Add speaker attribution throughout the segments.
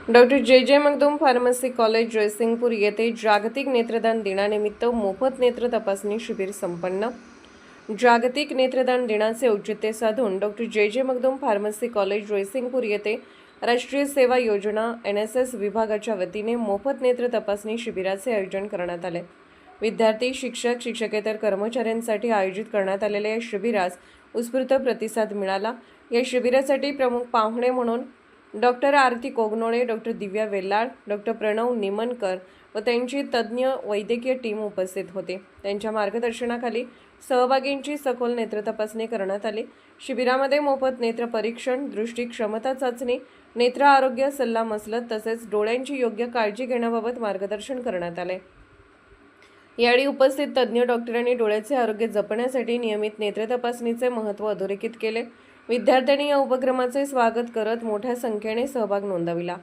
Speaker 1: Doctor जे Magdum pharmacy college Jaysingpur येथे जागतिक नेत्रदान दिनानिमित्त मोफत नेत्र तपासणी शिबिर संपन्न। जागतिक नेत्रदान दिनाचे औचित्य साधून डॉक्टर जे मगदूम फार्मसी कॉलेज जयसिंगपूर येथे राष्ट्रीय सेवा योजना NSS विभागाच्या वतीने मोफत नेत्र तपासणी शिबिराचे आयोजन करण्यात आले। विद्यार्थी, शिक्षक, शिक्षकेतर कर्मचाऱ्यांसाठी आयोजित करण्यात आलेल्या या शिबिरास उत्स्फूर्त प्रतिसाद मिळाला। या शिबिरासाठी प्रमुख पाहुणे म्हणून डॉक्टर आरती कोगनोळे, डॉक्टर दिव्या वेल्लाळ, डॉक्टर प्रणव निमनकर व त्यांची तज्ज्ञ वैद्यकीय टीम उपस्थित होते। त्यांच्या मार्गदर्शनाखाली सहभागींची सखोल नेत्र तपासणी करण्यात आली। शिबिरामध्ये मोफत नेत्र परीक्षण, दृष्टी क्षमता चाचणी, नेत्र आरोग्य सल्ला मसलत तसेच डोळ्यांची योग्य काळजी घेण्याबाबत मार्गदर्शन करण्यात आले। यावेळी उपस्थित तज्ज्ञ डॉक्टरांनी डोळ्याचे आरोग्य जपण्यासाठी नियमित नेत्र तपासणीचे महत्त्व अधोरेखित केले। विद्यार्थ्यांनी या उपक्रमाचे स्वागत करत मोठ्या संख्येने सहभाग नोंदविला।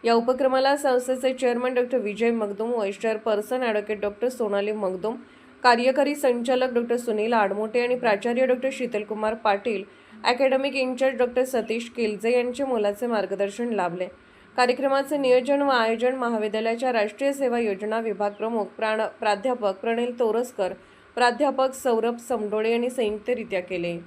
Speaker 1: या उपक्रमाला संस्थेचे chairman doctor Vijay Magdum, vice chairperson advocate doctor Sonali Magdum, कार्यकारी संचालक डॉक्टर सुनील आडमोटे आणि प्राचार्य doctor Shitalkumar Patil, academic in charge doctor Satish Kilje यांचे मोलाचे मार्गदर्शन लाभले। कार्यक्रमाचे नियोजन व आयोजन महाविद्यालयाच्या राष्ट्रीय सेवा योजना विभाग प्रमुख प्राध्यापक प्रणील तोरसकर, प्राध्यापक सौरभ समडोळे यांनी संयुक्तरित्या केले।